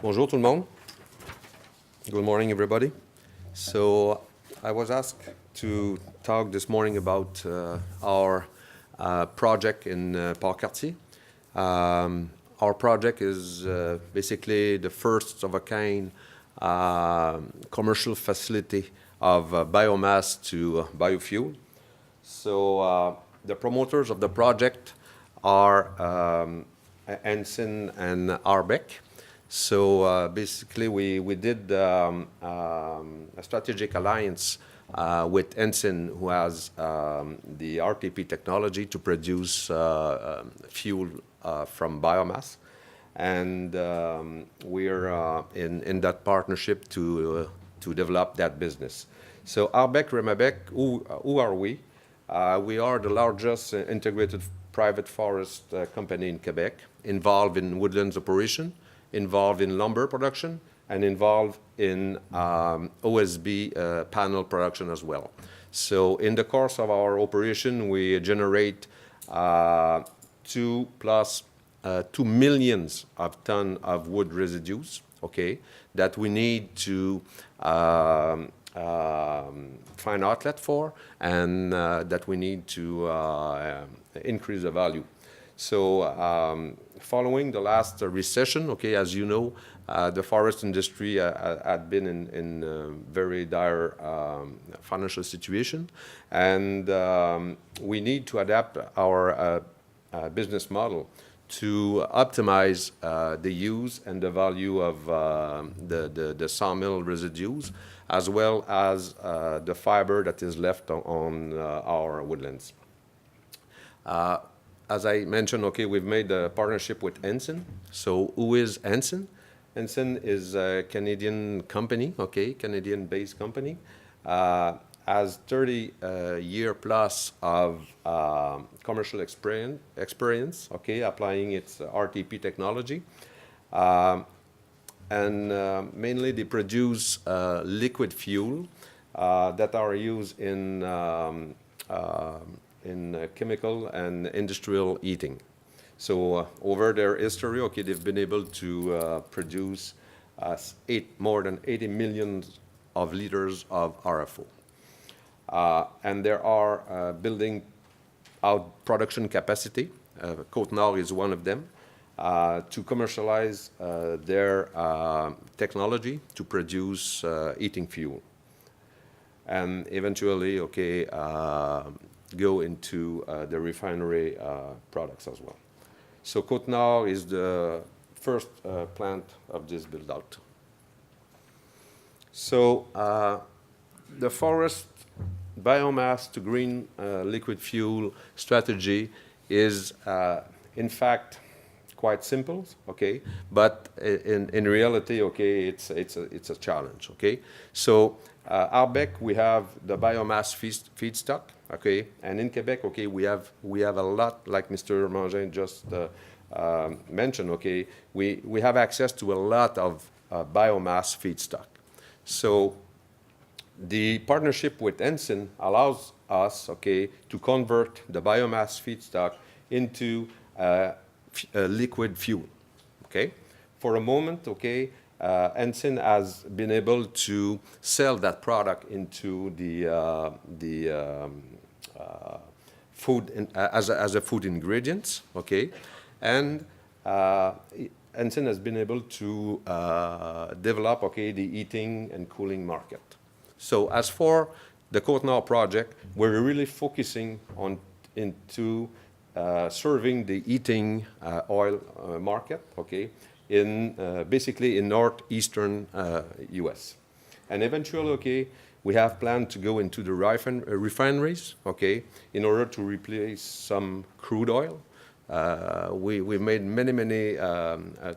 Bonjour tout le monde. Good morning, everybody. So I was asked to talk this morning about our project in Port-Cartier. Our project is basically the first of a kind commercial facility of biomass to biofuel. So the promoters of the project are Ensign and Arbec. So basically we did a strategic alliance with Ensign, who has the RTP technology to produce fuel from biomass. And we're in that partnership to develop that business. So Arbec, Remabec, who are we? We are the largest integrated private forest company in Quebec, involved in woodlands operation, involved in lumber production, and involved in OSB panel production as well. So in the course of our operation, we generate 2 million tons of wood residues, okay, that we need to find outlet for, and that we need to increase the value. So following the last recession, okay, as you know, the forest industry had been in a very dire financial situation, and we need to adapt our business model to optimize the use and the value of the sawmill residues, as well as the fiber that is left on our woodlands. As I mentioned, okay, we've made a partnership with Ensign. So who is Ensign? Ensign is a Canadian company, okay, Canadian-based company, has 30 year plus of commercial experience, okay, applying its RTP technology. And mainly they produce liquid fuel that are used in chemical and industrial heating. So over their history, okay, they've been able to produce more than 80 million of liters of RFO. And there are building out production capacity. Côte-Nord is one of them, to commercialize their technology to produce heating fuel. And eventually, okay, go into the refinery products as well. So Côte-Nord is the first plant of this build-out. So the forest biomass to green liquid fuel strategy is, in fact, quite simple, okay, but in reality, okay, it's a challenge, okay. So Arbec, we have the biomass feedstock, okay, and in Quebec, okay, we have a lot, like Mr. Mangin just mentioned, okay, we have access to a lot of biomass feedstock. So the partnership with Ensign allows us, okay, to convert the biomass feedstock into liquid fuel, okay. For a moment, okay, Ensign has been able to sell that product into the food as a food ingredient, okay, and Ensign has been able to develop, okay, the heating and cooling market. So as for the Côte-Nord project, we're really focusing into serving the heating oil market, okay, basically in northeastern U.S. And eventually, okay, we have planned to go into the refineries, okay, in order to replace some crude oil. We've made many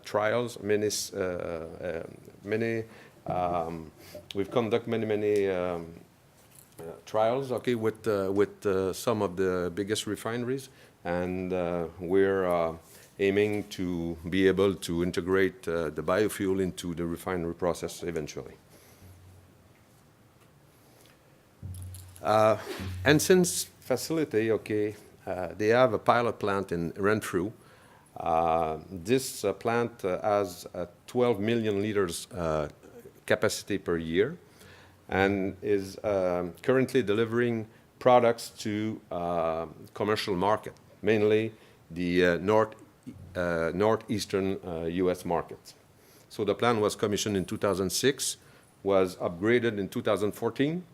trials, we've conducted many trials, okay, with some of the biggest refineries, and we're aiming to be able to integrate the biofuel into the refinery process eventually. Ensign's facility, okay, they have a pilot plant in Renfrew This plant has 12 million liters capacity per year and is currently delivering products to commercial market, mainly the northeastern U.S. market. So the plant was commissioned in 2006, was upgraded in 2014,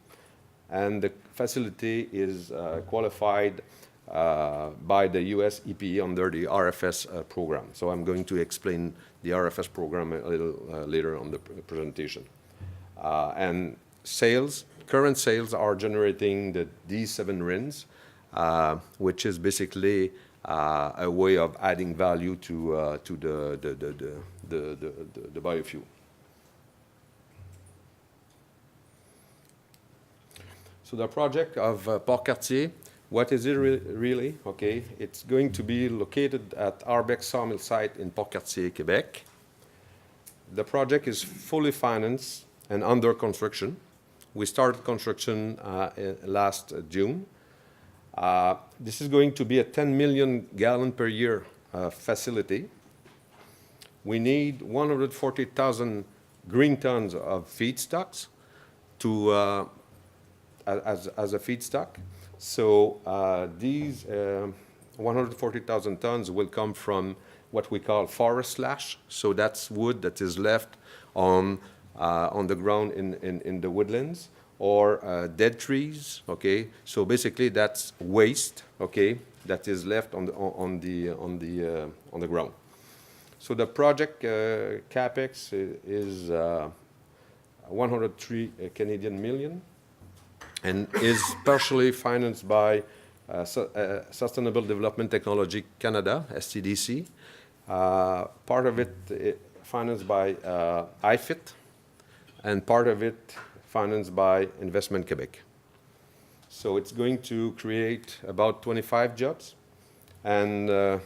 and the facility is qualified by the U.S. EPA under the RFS program. So I'm going to explain the RFS program a little later on the presentation. And sales, current sales are generating the D7 RINs, which is basically a way of adding value to the biofuel. So the project of Port-Cartier, what is it really? Okay, it's going to be located at Arbec sawmill site in Port-Cartier, Quebec. The project is fully financed and under construction. We started construction last June. This is going to be a 10 million gallon per year facility. We need 140,000 green tons of feedstocks to as a feedstock. So these 140,000 tons will come from what we call forest slash. So that's wood that is left on the ground in the woodlands, or dead trees. Okay, so basically that's waste. Okay, that is left on the ground. So the project capex is 103 Canadian million, and is partially financed by Sustainable Development Technology Canada, STDC. Part of it financed by IFIT, and part of it financed by Investment Quebec. So it's going to create about 25 jobs, and the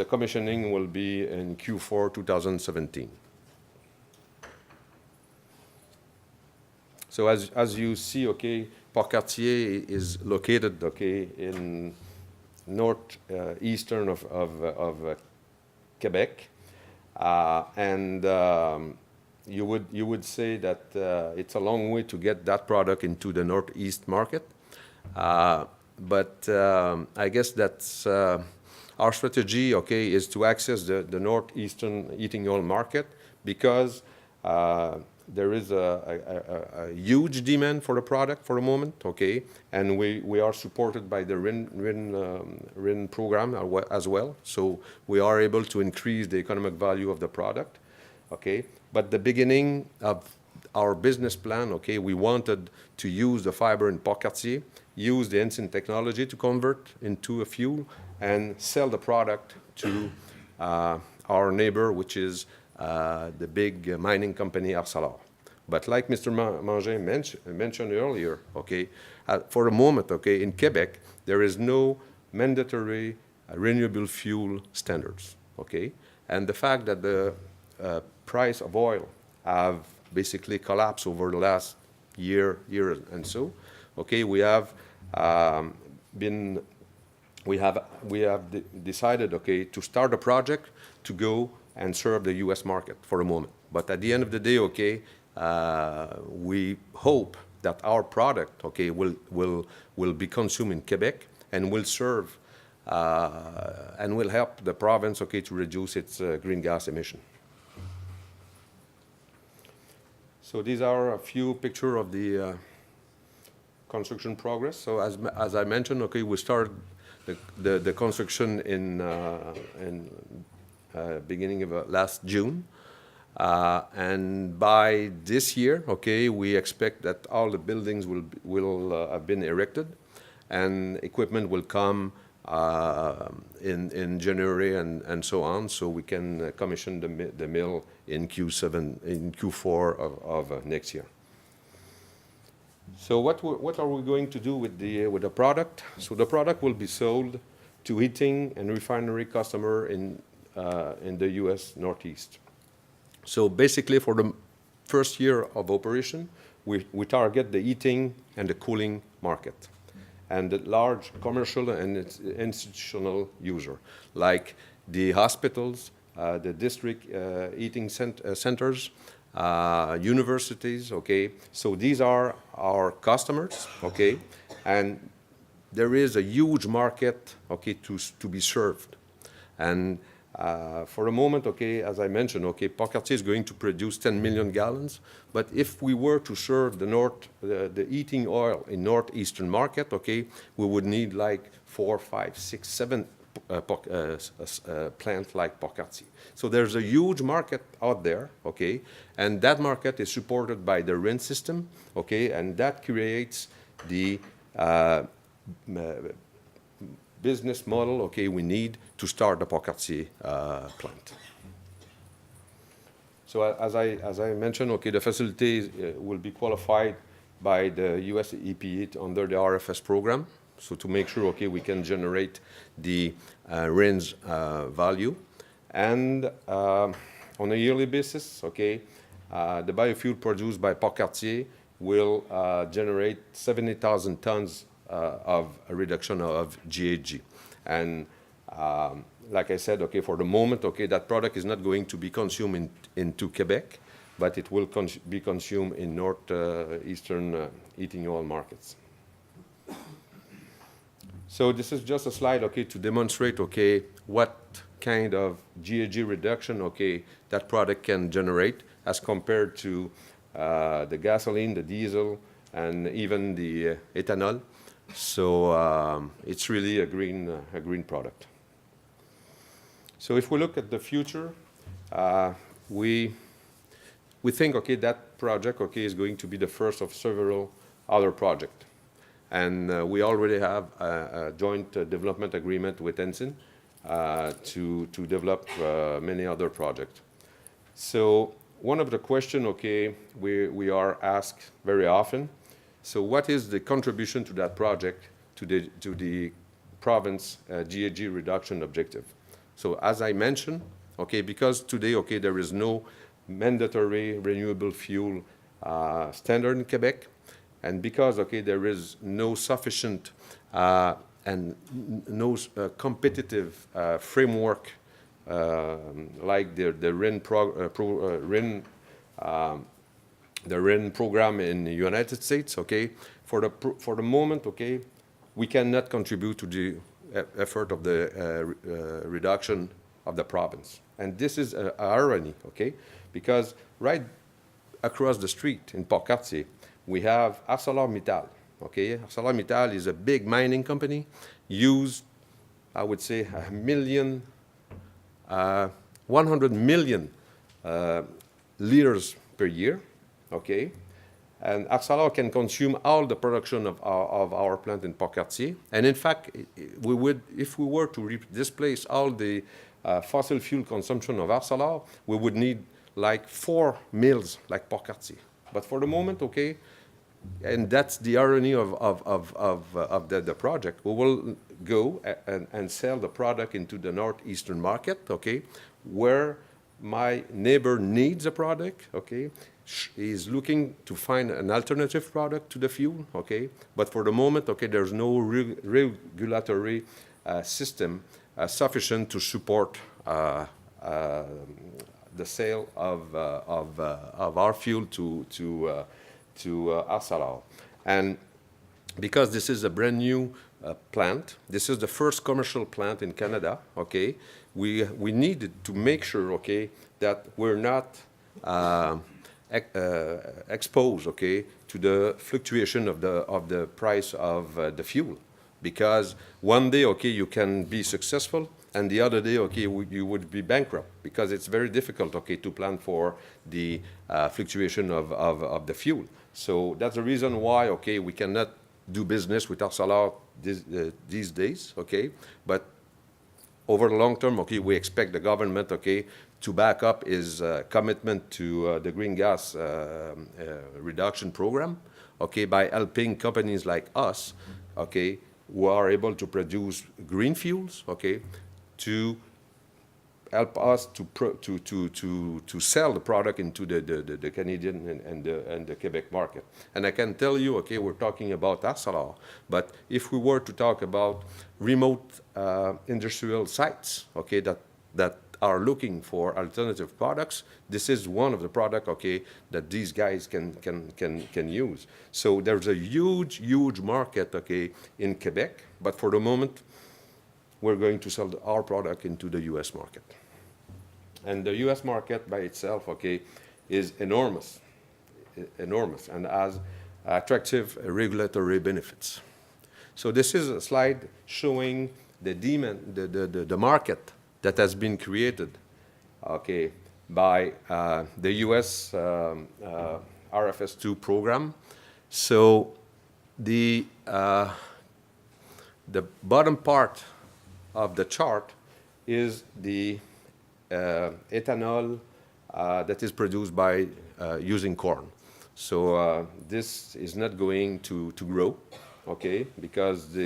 commissioning will be in Q4 2017. So as you see, okay, Port-Cartier is located, okay, in northeastern of Quebec, and you would say that it's a long way to get that product into the northeast market, but I guess that's our strategy, okay, is to access the northeastern heating oil market, because there is a huge demand for the product for the moment, okay, and we are supported by the RIN program as well, so we are able to increase the economic value of the product, okay. But the beginning of our business plan, okay, we wanted to use the fiber in Port-Cartier, use the Ensign technology to convert into a fuel, and sell the product to our neighbor, which is the big mining company Arcelor. But like Mr. Mangin mentioned earlier, okay, for the moment, okay, in Quebec, there is no mandatory renewable fuel standards, okay, and the fact that the price of oil have basically collapsed over the last year and so, okay, we have decided, okay, to start a project to go and serve the U.S. market for a moment. But at the end of the day, okay, we hope that our product, okay, will be consumed in Quebec and will serve and will help the province, okay, to reduce its green gas emission. So these are a few pictures of the construction progress. So as I mentioned, okay, we started the construction in beginning of last June, and by this year, okay, we expect that all the buildings will have been erected, and equipment will come in January and so on, so we can commission the mill in Q4 of next year. So what are we going to do with the product? So the product will be sold to heating and refinery customer in the U.S. Northeast. So basically, for the first year of operation, we target the heating and the cooling market. and the large commercial and institutional user, like the hospitals, the district heating centers, universities, okay? So these are our customers, okay? And there is a huge market, okay, to be served. And for a moment, okay, as I mentioned, okay, Port-Cartier is going to produce 10 million gallons, but if we were to serve the heating oil in northeastern market, okay, we would need like 4, 5, 6, 7 plants like Port-Cartier. So there's a huge market out there, okay, and that market is supported by the RIN system, okay, and that creates the business model, okay, we need to start the Port-Cartier plant. So as I mentioned, okay, the facility will be qualified by the US EPA under the RFS program, so to make sure, okay, we can generate the RINs value. And on a yearly basis, okay, the biofuel produced by Port-Cartier will generate 70,000 tons of a reduction of GHG. And like I said, okay, for the moment, okay, that product is not going to be consumed into Quebec, but it will be consumed in northeastern heating oil markets. So this is just a slide, okay, to demonstrate, okay, what kind of GHG reduction, okay, that product can generate as compared to the gasoline, the diesel, and even the ethanol. So it's really a green product. So if we look at the future, we think, okay, that project, okay, is going to be the first of several other projects. And we already have a joint development agreement with Ensign to develop many other projects. So one of the questions, okay, we are asked very often, so what is the contribution to that project to the province GHG reduction objective? So as I mentioned, okay, because today, okay, there is no mandatory renewable fuel standard in Quebec, and because, okay, there is no sufficient and no competitive framework like the RIN program in the United States, okay, for the moment, okay, we cannot contribute to the effort of the reduction of the province. And this is an irony, okay, because right across the street in Port-Cartier, we have ArcelorMittal, okay? ArcelorMittal is a big mining company, used, I would say, 100 million liters per year, okay? And Arcelor can consume all the production of our plant in Port-Cartier. And in fact, we would, if we were to displace all the fossil fuel consumption of Arcelor, we would need like 4 mills like Port-Cartier. But for the moment, okay, and that's the irony of the project. We will go and sell the product into the northeastern market, okay, where my neighbor needs a product, okay, is looking to find an alternative product to the fuel, okay, but for the moment, okay, there's no regulatory system sufficient to support the sale of our fuel to Arcelor. And because this is a brand new plant, this is the first commercial plant in Canada, okay, we needed to make sure, okay, that we're not exposed, okay, to the fluctuation of the price of the fuel, because one day, okay, you can be successful, and the other day, okay, you would be bankrupt, because it's very difficult, okay, to plan for the fluctuation of the fuel. So that's the reason why, okay, we cannot do business with Arcelor these days, okay, but over the long term, okay, we expect the government, okay, to back up his commitment to the green gas reduction program, okay, by helping companies like us, okay, who are able to produce green fuels, okay, to help us to sell the product into the Canadian and the Quebec market. And I can tell you, okay, we're talking about Arcelor, but if we were to talk about remote industrial sites, okay, that are looking for alternative products, this is one of the products, okay, that these guys can use. So there's a huge market, okay, in Quebec, but for the moment, we're going to sell our product into the U.S. market. And the U.S. market by itself, okay, is enormous, and has attractive regulatory benefits. So this is a slide showing the demand, the market that has been created, okay, by the U.S. RFS2 program. So the bottom part of the chart is the ethanol that is produced by using corn. So this is not going to grow, okay, because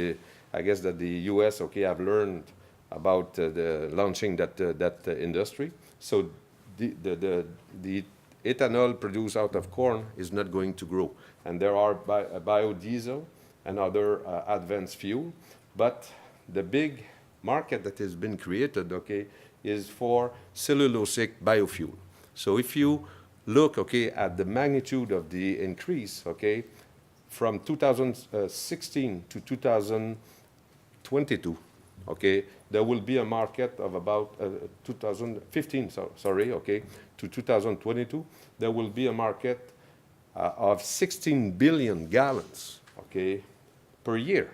I guess that the U.S. okay have learned about the launching that industry. So the ethanol produced out of corn is not going to grow, and there are biodiesel and other advanced fuel, but the big market that has been created, okay, is for cellulosic biofuel. So if you look, okay, at the magnitude of the increase, okay, from 2016 to 2022, okay, there will be a market of about 2015, sorry, okay, to 2022, there will be a market of 16 billion gallons, okay, per year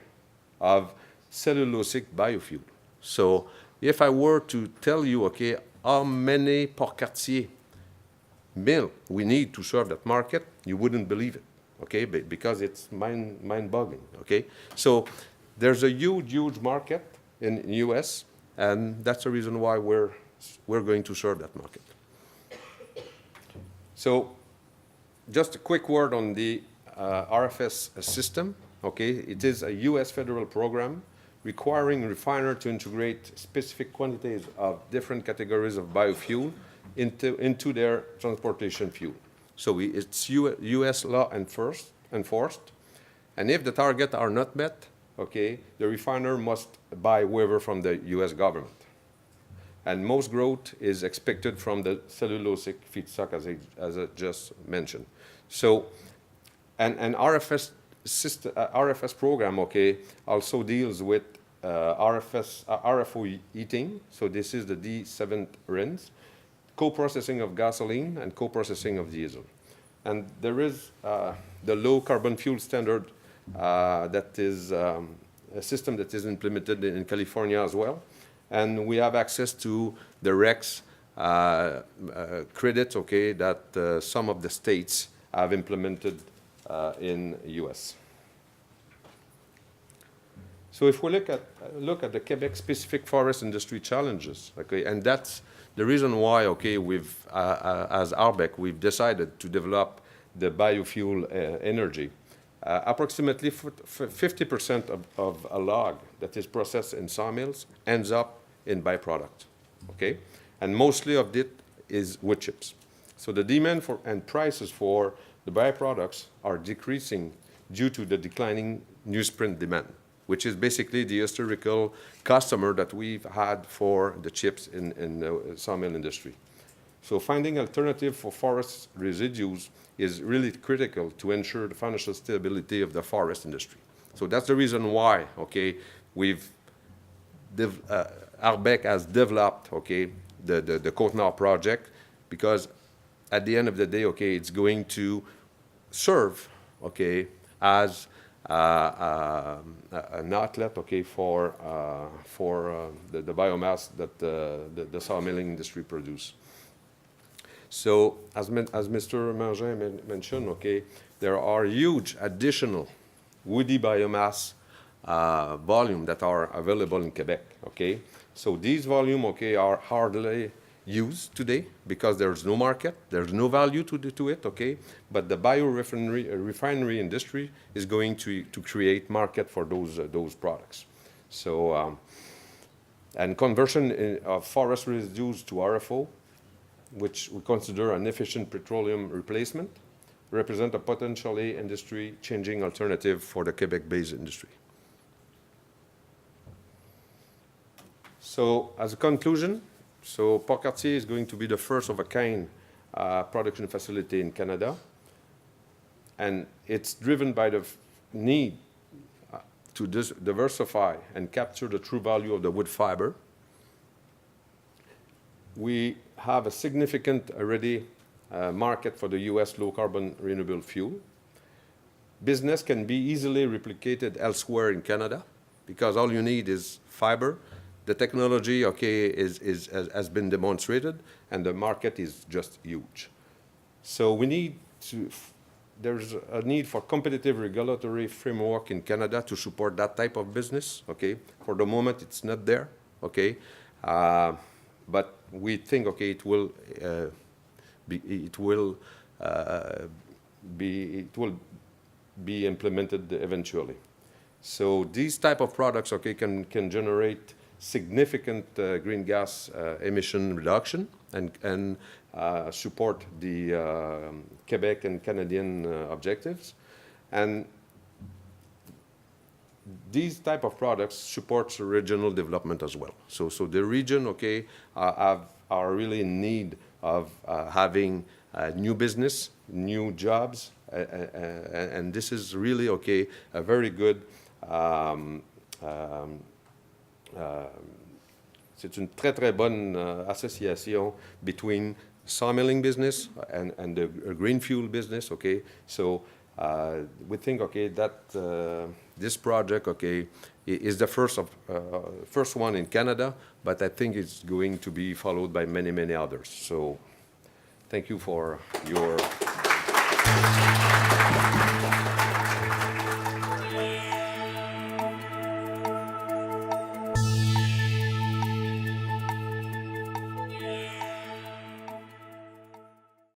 of cellulosic biofuel. So if I were to tell you, okay, how many Port-Cartier mill we need to serve that market, you wouldn't believe it, okay, because it's mind-boggling, okay? So there's a huge market in the U.S., and that's the reason why we're going to serve that market. So just a quick word on the RFS system, okay? It is a U.S. federal program requiring refiners to integrate specific quantities of different categories of biofuel into their transportation fuel. So it's U.S. law enforced, and if the targets are not met, okay, the refiner must buy waiver from the U.S. government. And most growth is expected from the cellulosic feedstock, as I just mentioned. So, and RFS program, okay, also deals with RFO heating. So this is the D7 RINs, co-processing of gasoline and co-processing of diesel. And there is the low carbon fuel standard that is a system that is implemented in California as well. And we have access to the REX credit, okay, that some of the states have implemented in the U.S. So if we look at the Quebec-specific forest industry challenges, okay, and that's the reason why, okay, we've, as Arbec, we've decided to develop the biofuel energy. Approximately 50% of a log that is processed in sawmills ends up in byproduct, okay? And mostly of it is wood chips. So the demand for and prices for the byproducts are decreasing due to the declining newsprint demand, which is basically the historical customer that we've had for the chips in the sawmill industry. So finding alternative for forest residues is really critical to ensure the financial stability of the forest industry. So that's the reason why, okay, Arbec has developed, okay, the Côte-Nord project, because at the end of the day, okay, it's going to serve, okay, as an outlet, okay, for the biomass that the sawmilling industry produce. So as Mr. Mercier mentioned, okay, there are huge additional woody biomass volume that are available in Quebec, okay? So these volume, okay, are hardly used today because there's no market, there's no value to it, okay? But the biorefinery industry is going to create market for those products. So And conversion of forest residues to RFO, which we consider an efficient petroleum replacement, represent a potentially industry-changing alternative for the Quebec-based industry. So as a conclusion, so Port-Cartier is going to be the first of a kind production facility in Canada. And it's driven by the need to diversify and capture the true value of the wood fiber. We have a significant already market for the US low-carbon renewable fuel. Business can be easily replicated elsewhere in Canada because all you need is fiber. The technology, okay, has been demonstrated, and the market is just huge. So we need to, there's a need for competitive regulatory framework in Canada to support that type of business, okay? For the moment, it's not there, okay? But we think, okay, it will be implemented eventually. So these type of products, okay, can generate significant green gas emission reduction and support the Quebec and Canadian objectives. And these type of products supports regional development as well. So the region, okay, are really in need of having new business, new jobs, and this is really, okay, a very good c'est une très très bonne association between sawmilling business and the green fuel business, okay? So we think, okay, that this project, okay, is the first one in Canada, but I think it's going to be followed by many, many others. So thank you for your